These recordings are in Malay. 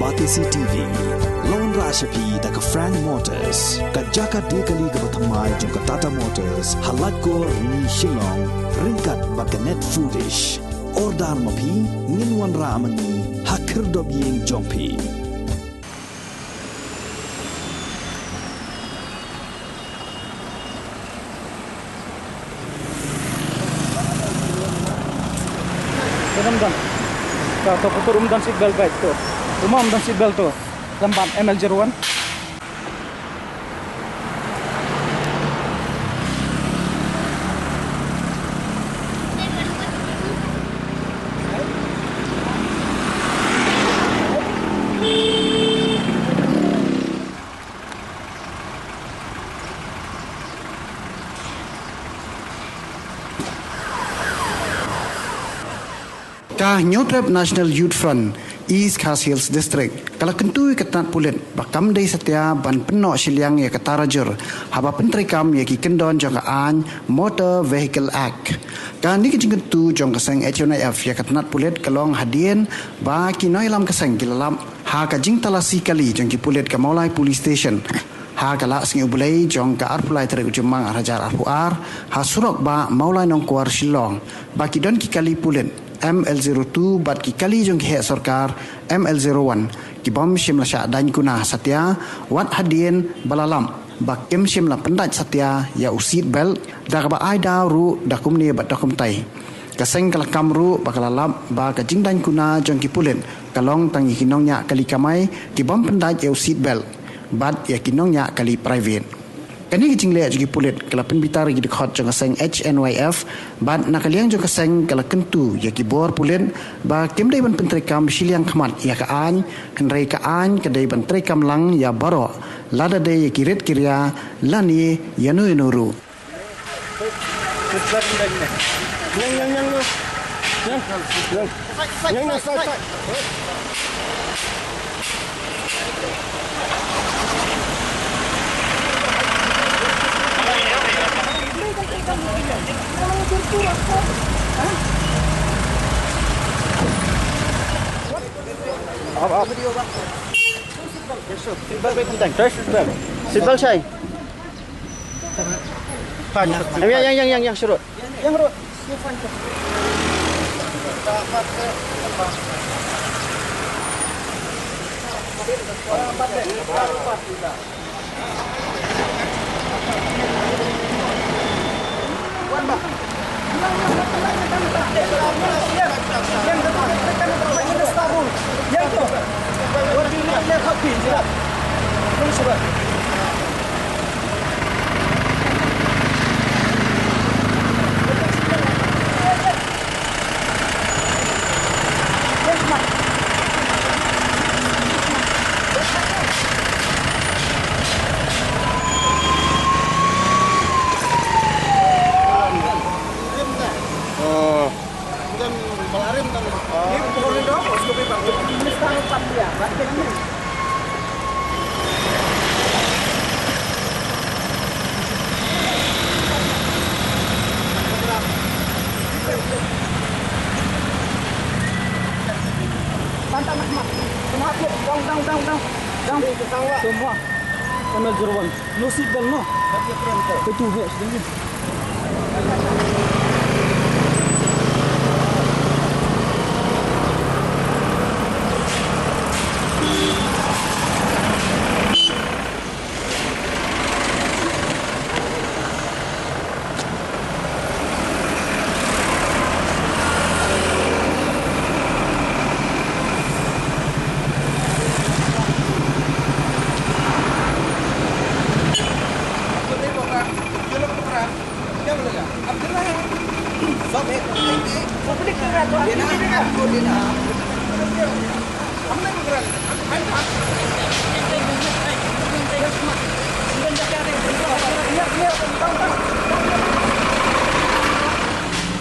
Batisi TV, Lone Rashapi da ka Frank Motors, ka Jaka Dekali ka Bathamai jong ka Tata Motors, Halatko ni Shillong, Ringkat ba ka Net Foodish, Ordar Mapi, Ninwan Ramani, Hakir Dobiying Jongpi. Rumdan, kalau putar rumdan seat belt baik tu, rumah rumdan seat belt tu, lambat ML01. New Trap National Youth Front East Khas Hills District kalau kentui ketat pulit bakam day setia ban penok siliang ya ketarajur haba pentrikam ya ki kendon jong aan Motor Vehicle Act kan ni kecing tu jong keseng HNIF ya ketat pulit kelong hadien ba ki noilam keseng kilalam ha ka jing talasi kali jong ki pulit ka Maulai Police Station ha kala singi ubulai jong ka arpulai tere ujumang arajar arpuar ha surok ba Maulai Nongkuar Shillong ba ki don ki kali pulit ML02 bat ki kali jong ki sarkar ML01 ki bom shimla sha dan kuna satya wat hadien balalam bak kem shimla pendaj satya ya usit bel da ba ai da ru da kumni bat da kumtai kaseng kala kamru bakalalap ba ka jing dan kuna jong ki pulen kalong tangi kinong nya kali kamai ki bom pendaj ya usit bel bat ya kinong nya kali private kani kicing le juga pulit kala penbitar gi dekhot jong kaseng HNYF ban nakaliang jong kaseng kala kentu ya ki bor pulen ba kemdai ban pentrekam siliang khamat ya ka an henrei ka an kedai ban trekam lang ya baro lada de ya kiret kirya lani yanu nuru Apa? Seatbelt baik penting. Seatbelt. Seatbelt saya. Yang surut. Yang surut. Yang tu, original ni kopi surat. Ini surat. Semua ML01 no seatbelt no itu he sedikit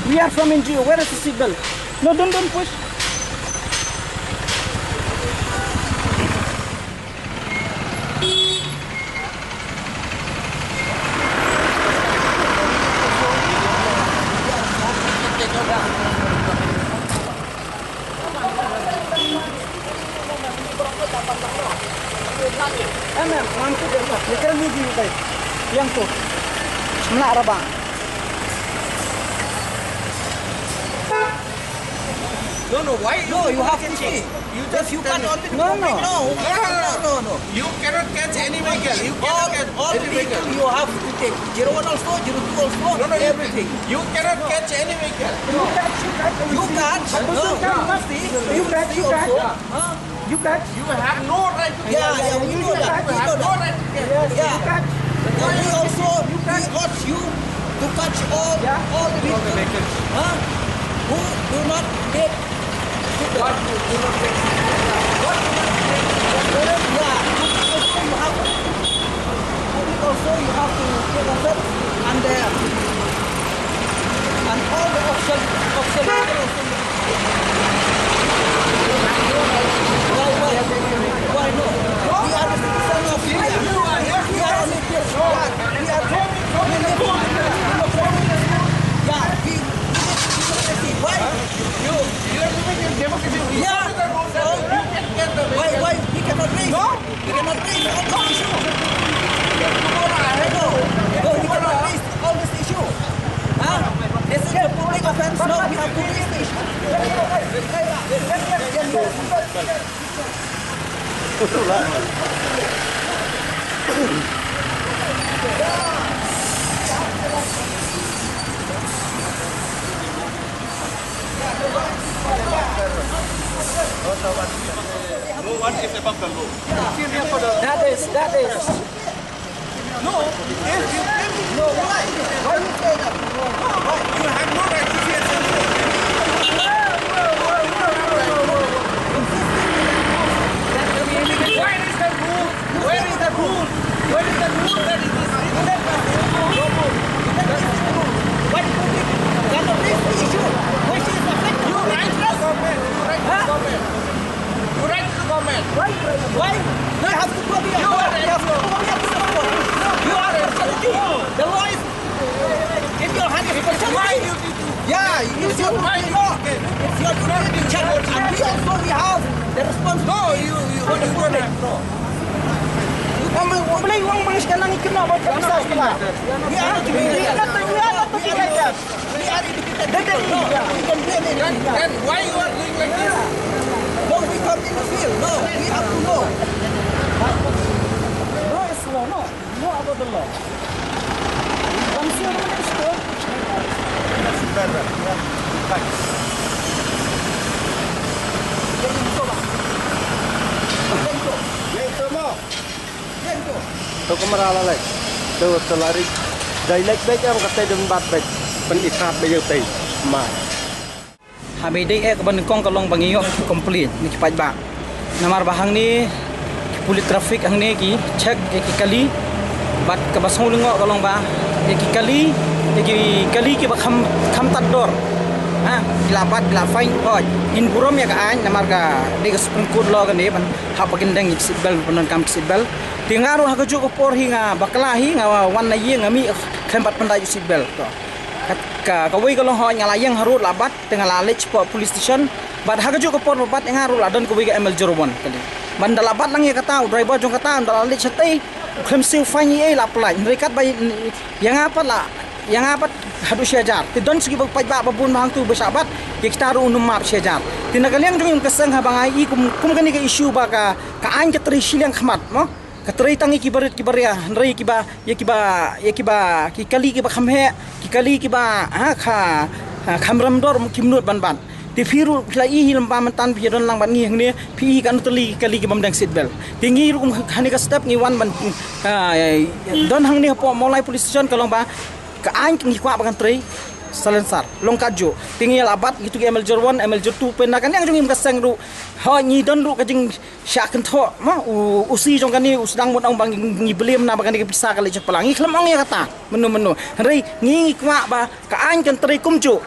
We are from NGO. Where is the seatbelt? No, don't push. mampu dia tak. Dia kira ni dia. Yang tu. Sebenar abang. No, why? No, you have to see. You just You tell can't me. only No. No. You cannot catch any vehicle. You cannot catch All any vehicle vehicle. you have to take. 01 also, 02 also, No, everything. You cannot catch any vehicle. You catch. You catch. You catch. You catch. You have no right to Yeah, catch. we know that. You have no right to catch. Yeah. We also got you to catch all the vehicles. Who do not take. What do not take? What do not take? Yeah. Also you have to take a step and all the auxiliary. Why no? We are the citizens of India. We are only here. We are why? You are living in democracy. You Yeah. follow the rules and you can get the vehicle. Why we cannot raise? No, we cannot raise all this issue. No, we cannot raise all this issue. This is a public offense. No, we have to raise the issue. No one is above the law. That is. No, if you claim No, why? Why you say that? you have no right to say anything. Where is the rule? Where is the rule? Where is the rule that it is Why do you cannot raise the issue? Which is affecting You right to comment. You right to comment. Why? We have to go here. You are personality. The law is in your hand. Is personality. Why you need to? Yeah, it's your law. It's your duty to check. And we have the responsibility. No, you don't have no. Boleh uang mangis kena ni kena buat bisa setelah. We are not like that. We are educated. We can blame it. Then why you are doing like this? No, we come in the field. No, we have to know. No, it's law. No, no about the law. Once you understand. Tôi có ra lại từ từ lại đi đây lấy bé em có tay đừng bạt bệt bên ít hạt bây giờ tì mà Habis dia ke bandung kong kalong bangi yok complete ni cepat bak. Namar bahang ni polis trafik hang ni ki check ki kali bat ke basong lengok kalong ba ki kali ki ba kham tat dor. Dilapat dilafai oi in burom ya ka an namar ka de ke supreme court law kan ni ban ha pakin dang sibel penon kam sibel tingaru ha kejuk por hinga baklahi nga wan na ye ngami kempat pandai sibel to kawai kalau hoi ngalayang harut labat dengan lalech po police station bat ha kejuk por labat yang harut ladan kawai ka ML01 kali ban dalabat lang ya kata driver jong kata dalalech tei klem sil fine ye laplat rekat bai yang apa hadu syajar tidon segi pajak babun bang tu bersahabat ya kita ru numap syajar tinagaliang jong yung keseng habang ai kum kan ke isu ba ka an ke tri silang khmat mo ka tri tangi kibarit kibaria nrei kiba ki kali kiba khamhe ki kali kiba kha khamram dor kimnut ban ti phiru lai hilm pa man tan pi don lang ban ngi hang ni pi kan tuli kali kibam dang seatbelt tingi ru khani ka step ngi wan ban don hang ni po molai police station kalong ba ka an ngi kwa bakan tri salensar long kaju tingi labat gitu ke ML01 ML02 penakan yang jong im kasang ru ha ni don ru ka jing syak kan tho ma usi jong kan ni usdang mon ong bang ngi belem na bakan ke pisah kali cepelang ngi klemong ya kata menu rei ngi kwa ba ka an kan tri kumju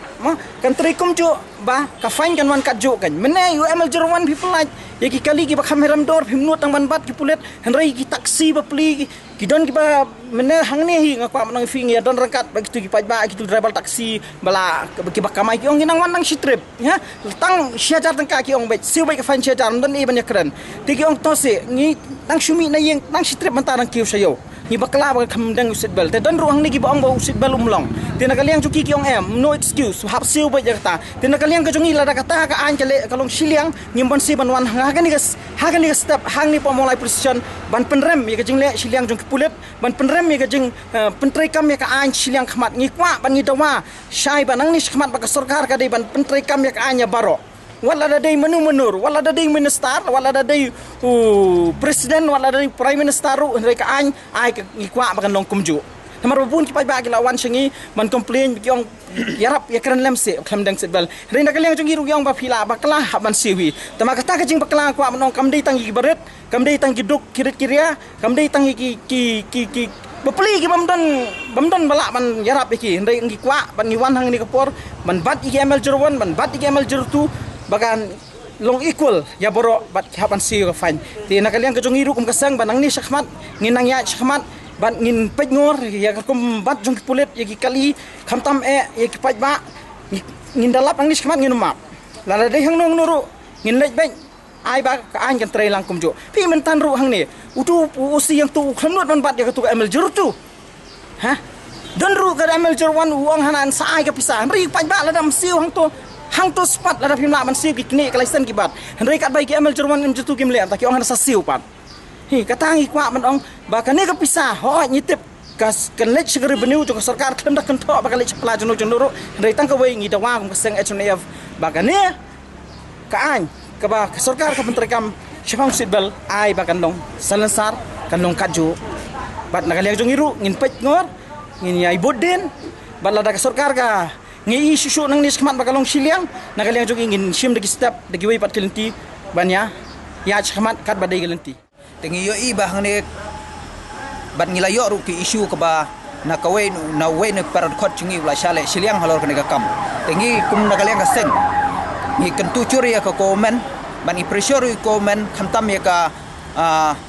kan trikum jo ba ka fine kan wan kat jo kan mene you ML01 people like ya ki kali ki ba kameram dor himnut tang ban bat ki pulet henrai ki taksi ba pli ki don ki ba mene hang ne hi ngakwa nang fing ya don rangkat ba ki paj ba ki driver taksi bala ki ba kamai ki ong nang wan nang shitrip ya tang syajar tang ka ki ong ba siu ba ka fine syajar don i ban yakran ti ki ong to se ngi tang shumi na yeng nang shitrip manta nang kiu sayo ni bakla ba kamdang usit bel te don ruang ni ki ba ong ba usit bel umlong te nakaliang chuki ki ong em no excuse hap siu ba jakta te nakaliang ka jungi lada kata ka an kale kalong siliang nyimban si ban wan hagan ni step hang ni pemulai precision ban penrem ya kajing le siliang jong pulet ban penrem ya kajing pentrai kam ya ka an siliang khmat ngi kwa ban ngi dawa syai ban nang ni khmat ba ka sarkar ka dei ban pentrai kam ya ka anya baro wala da day menur wala da day minister wala da day presiden wala da day prime minister henry ka an ai ka ikwa bakan long kumju namar bun ki pai ba ki lawan singi man complain ki ong yarap ya kran lemse kham dang setbal henry na kaleng jong giru yang ba phila bakla haban siwi tama kata ka jing bakla kwa manong kam dei tang gi baret kam dei tang gi duk kirit kiria kam dei tang ki bapli ki bamdan bala man yarap ki henry ngi kwa ban ngi wan hang ni kapor man bat ki ML01 man bat ki ML02 bagan long equal ya borok bat hapan si ka fan ti nakaliang ka jong iru kum kasang banang ni syakmat nginang ya syakmat ban ngin pej ngor ya kum bat jong pulet ya ki kali khamtam ya ki paj ba ngin dalap ang ni syakmat ngin map lala dei hang nong nuru ngin lej beng ai ba ka an kan trei lang kum jo pi men tan ru hang ni utu usi yang tu khamnut ban bat ya tu ML jur tu ha don ru ka ML jur wan uang hanan sai ka pisah ri paj ba la dam siu hang to spot la phim la man siu ki kni ka license ki bat henry kat bai ki ML01 M2 kim le ta ki ong hana sa siu pat hi katang i kwa man ong ba ka ne ka pisa ho nyitip kas kan lech segeri revenue jo sarkar klem dak kan tho ba ka lech pla jono jono henry tang ka wei ngi dawa kum kaseng HNF ba ka ne ka an ka ba sarkar ka menteri kam syapang sitbel ai ba kan dong salansar kan dong kaju bat nakaliang jong iru ngin pej ngor ngin yai bodin bat la dak sarkar ka ngi isu nang ni skmat bakalong siliang nakaliang jog ingin sim dagi step dagi way pat kelenti banya ya skmat kat badai kelenti tengi yo i bahang ne bat ngilayo ru ki isu ka ba na kawai na way ne par khot chingi wala shale siliang halor ka ne ka kam tengi kum nakaliang ka seng ni kentu curi ya ka komen ban i pressure ru komen khamtam ya ka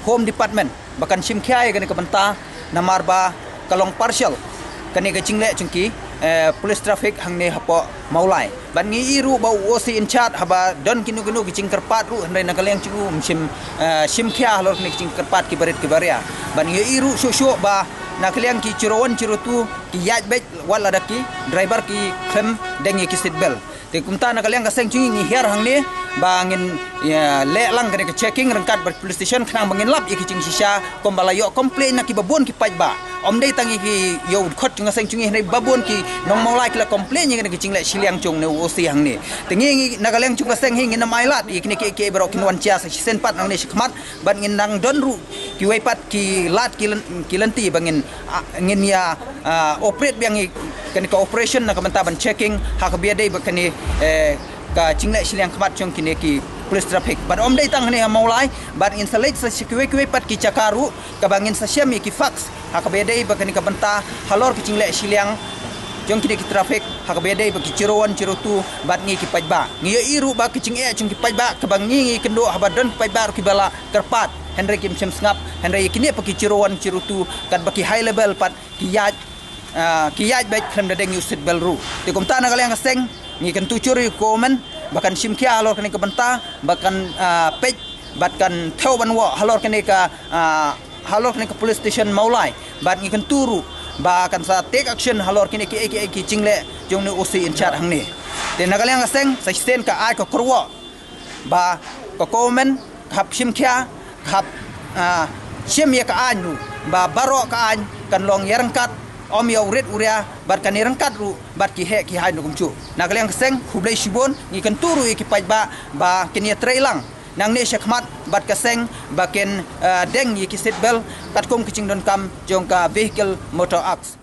home department bakan sim khai ka ne ka banta namar ba kalong partial kani ka chingle chungki police traffic hangne hapo maulai ban ngi iru bau osi in chat haba don kinu ki cingker pat ru handai nakaleng chu sim khia halor ni cingker pat ki baret ki baria ban ngi iru sho ba nakaleng ki cirowan cirutu ki yaj bet wala daki driver ki klem dengi ki seatbelt te kumta nakaleng ka seng ngi her hangne ba ngin le lang ka checking rangkat ber police station khang bangin lap ki cing sisa kombalayo complain na ki babon ki paj ba om dei tangi ki yo khot nga seng chungi nei babon ki nong maulai ki la complain ngi ki chingle siliang chung ne osi hang ni tengi nagaleng chung ka seng hi ngi na mailat ikni ke bro kin wan chia sen pat nang ne khmat ban ngin nang don ru ki wei pat ki lat ki lenti bangin ngin ya operate biang kan ka operation na kamanta ban checking ha ka biadei bakani ka chingle siliang khmat chung ki ne ki police traffic ban om dei tang ne maulai ban installate sa kiwe pat ki chakaru ka bangin sa syami ki fax hakabedai bakani ka banta halor ki cingle siliang jong ki traffic hakabedai baki cirowan cirutu bat ngi ki pajba ngi iru ba ki cinge chung ki pajba ka bangi kendo habadon pajba ki bala kerpat henry kim sem ngap henry kini paki cirowan cirutu kat baki high level pat ki yaj bet krem dadeng yusit belru te komta na kaleng seng ngi kan tucuri komen bahkan simkia halor kani ka banta bahkan pej batkan theuban wa halor kani ka halor kini ke police station maulai bat ngi kan turu ba kan sa take action halor kini ki cingle jong ni osi in chat hang ni de nagaleng seng sa sten ka ai ka kurwa ba ka komen khap sim khia khap sim ya ka anu ba baro ka an kan long yerangkat om ya uret uria bat kan yerangkat ru bat ki he ki hai no kumchu nagaleng seng hublai shibon ngi kan turu ki pajba ba kini trailang nang ne syakmat bat kaseng baken deng yi ki seatbelt kat kum kicing don kam jong ka vehicle motor acts